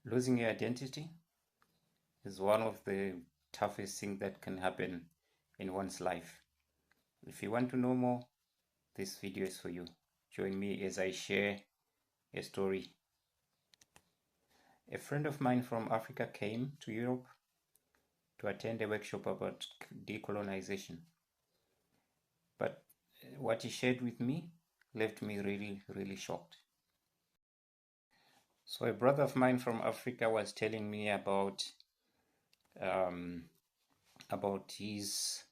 Losing your identity is one of the toughest things that can happen in one's life. If you want to know more, this video is for you. Join me as I share a story. A friend of mine from Africa came to Europe to attend a workshop about decolonization. But what he shared with me left me really shocked. So a brother of mine from Africa was telling me about his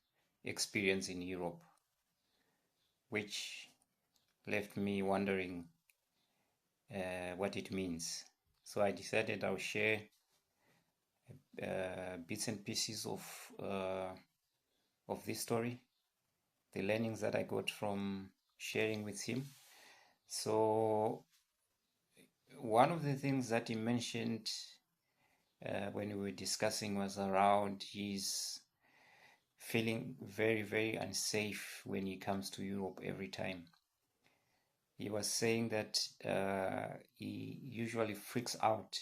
experience in Europe, which left me wondering what it means. So I decided I'll share bits and pieces of this story, the learnings that I got from sharing with him. So one of the things that he mentioned when we were discussing was around his feeling very unsafe when he comes to Europe every time. He was saying that he usually freaks out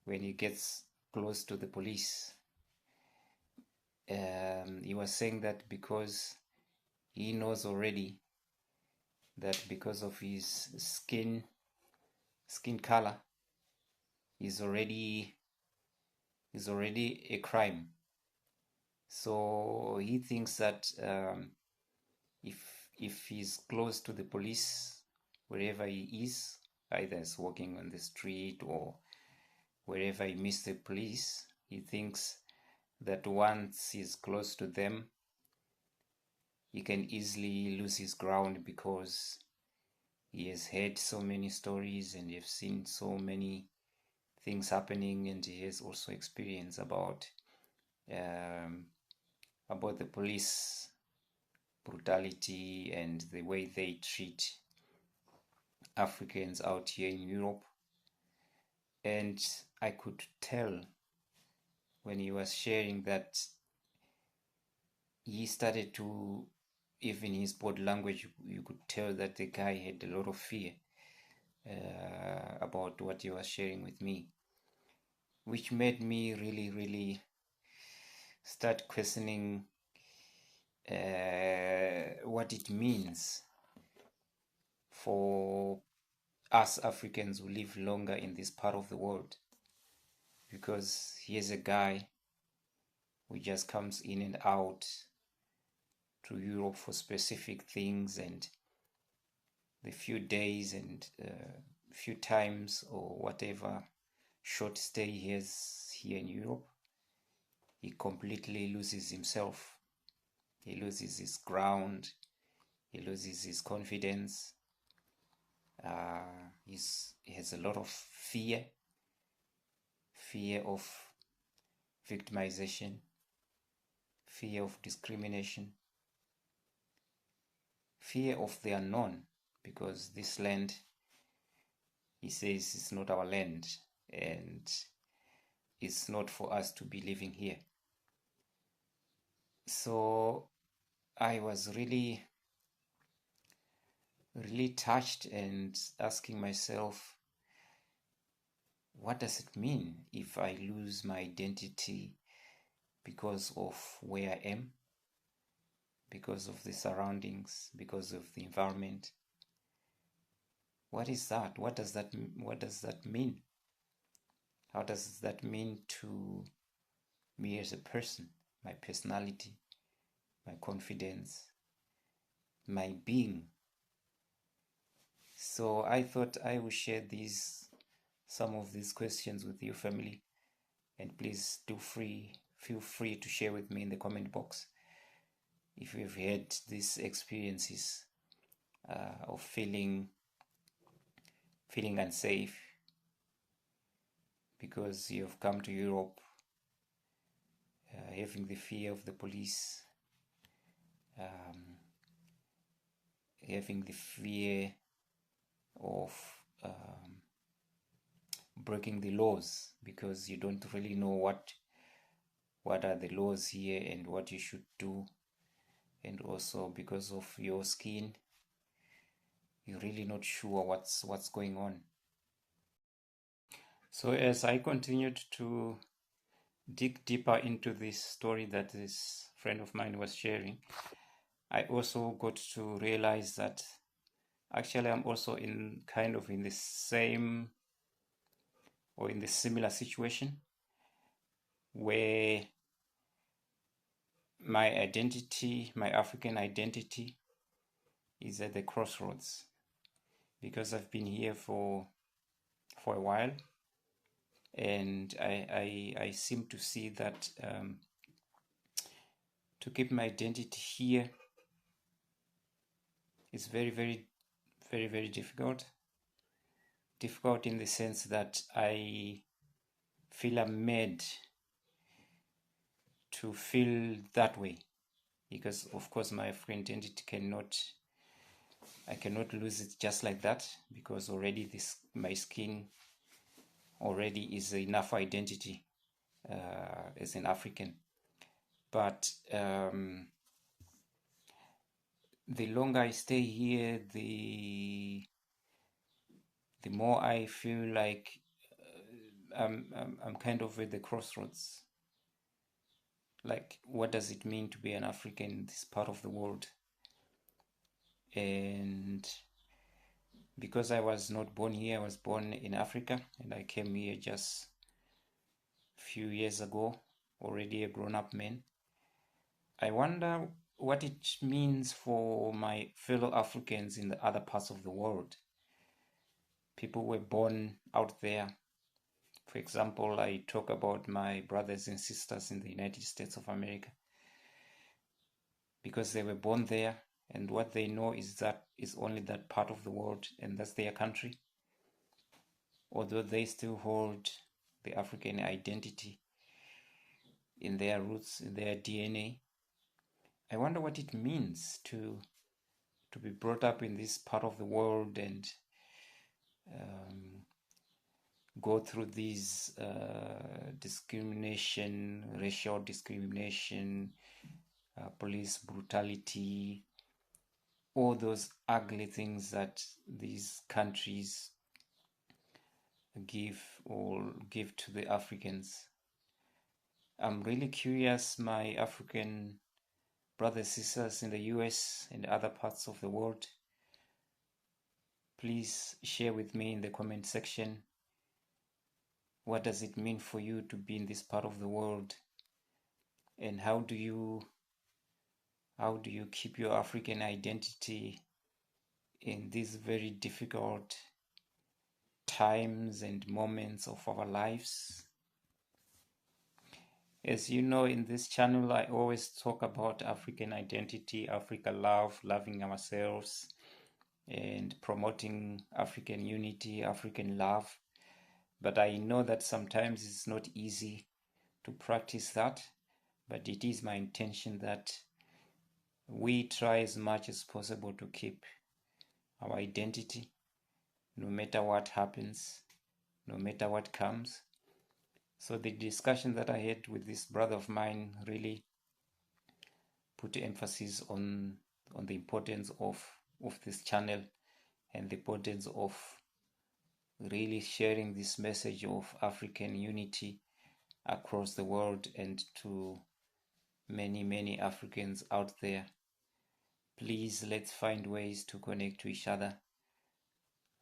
when he gets close to the police. He was saying that because he knows already that because of his skin color is already a crime. So he thinks that if he's close to the police, wherever he is, either he's walking on the street or wherever he meets the police, he thinks that once he's close to them, he can easily lose his ground because he has heard so many stories and he has seen so many things happening, and he has also experienced about the police brutality and the way they treat Africans out here in Europe. And I could tell when he was sharing that he started to, even his body language, you could tell that the guy had a lot of fear about what he was sharing with me, which made me really start questioning what it means for us Africans who live longer in this part of the world. Because here's a guy who just comes in and out to Europe for specific things, and the few days and few times or whatever short stay he has here in Europe, he completely loses himself. He loses his ground. He loses his confidence. He has a lot of fear of victimization, fear of discrimination, fear of the unknown, because this land, he says, is not our land and it's not for us to be living here. So I was really touched and asking myself, what does it mean if I lose my identity because of where I am, because of the surroundings, because of the environment? What is that? What does that mean? How does that mean to me as a person, my personality, my confidence, my being? So I thought I would share some of these questions with your family, and please feel free to share with me in the comment box if you've had these experiences of feeling unsafe because you've come to Europe having the fear of the police, having the fear of breaking the laws because you don't really know what are the laws here and what you should do, and also because of your skin, you're really not sure what's going on. So as I continued to dig deeper into this story that this friend of mine was sharing, I also got to realize that actually I'm also in the same or in the similar situation where my identity, my African identity, is at the crossroads, because I've been here for a while, and I seem to see that to keep my identity here is very, very, very, very difficult. Difficult in the sense that I feel I'm made to feel that way, because of course my African identity I cannot lose it just like that, because already my skin already is enough identity as an African. But the longer I stay here, the more I feel like I'm kind of at the crossroads. Like, what does it mean to be an African in this part of the world? And because I was not born here, I was born in Africa, and I came here just a few years ago, already a grown-up man. I wonder what it means for my fellow Africans in the other parts of the world. People were born out there. For example, I talk about my brothers and sisters in the United States of America, because they were born there, and what they know is only that part of the world, and that's their country. Although they still hold the African identity in their roots, in their DNA. I wonder what it means to be brought up in this part of the world and go through these discrimination, racial discrimination, police brutality, all those ugly things that these countries give to the Africans. I'm really curious, my African brothers, sisters in the US and other parts of the world. Please share with me in the comment section, what does it mean for you to be in this part of the world, and how do you keep your African identity in these very difficult times and moments of our lives? As you know, in this channel, I always talk about African identity, Africa love, loving ourselves, and promoting African unity, African love. But I know that sometimes it's not easy to practice that, but it is my intention that we try as much as possible to keep our identity, no matter what happens, no matter what comes. So the discussion that I had with this brother of mine really put emphasis on the importance of this channel, and the importance of really sharing this message of African unity across the world and to many, many Africans out there. Please, let's find ways to connect to each other.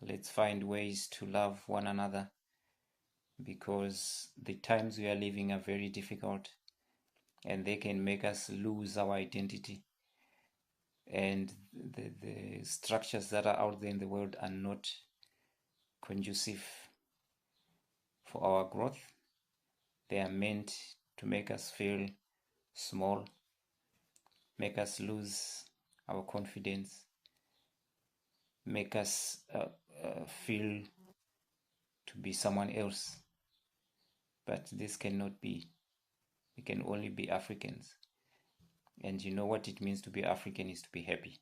Let's find ways to love one another, because the times we are living are very difficult, and they can make us lose our identity. And the structures that are out there in the world are not conducive for our growth. They are meant to make us feel small, make us lose our confidence, make us feel to be someone else. But this cannot be. We can only be Africans. And you know what it means to be African is to be happy,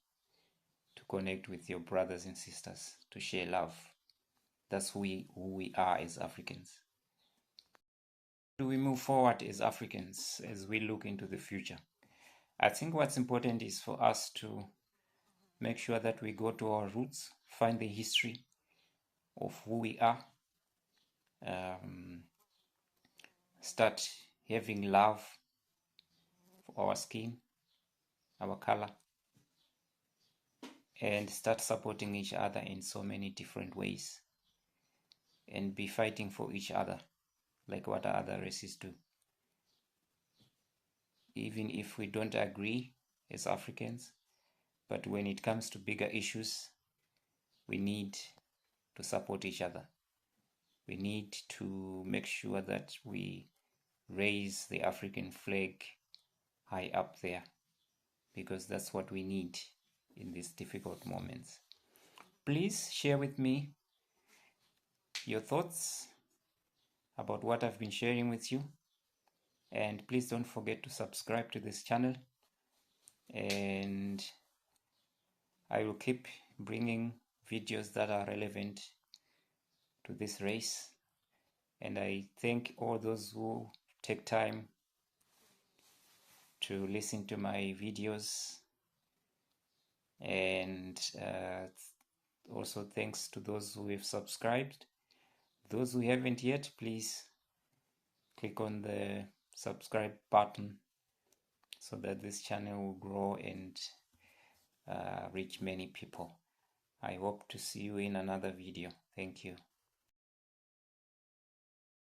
to connect with your brothers and sisters, to share love. That's who we are as Africans. Do we move forward as Africans as we look into the future? I think what's important is for us to make sure that we go to our roots, find the history of who we are, start having love for our skin, our color, and start supporting each other in so many different ways, and be fighting for each other like what other races do. Even if we don't agree as Africans, but when it comes to bigger issues, we need to support each other. We need to make sure that we raise the African flag high up there, because that's what we need in these difficult moments. Please share with me your thoughts about what I've been sharing with you, and please don't forget to subscribe to this channel, and I will keep bringing videos that are relevant to this race. And I thank all those who take time to listen to my videos, and also thanks to those who have subscribed. Those who haven't yet, please click on the subscribe button so that this channel will grow and reach many people. I hope to see you in another video. Thank you.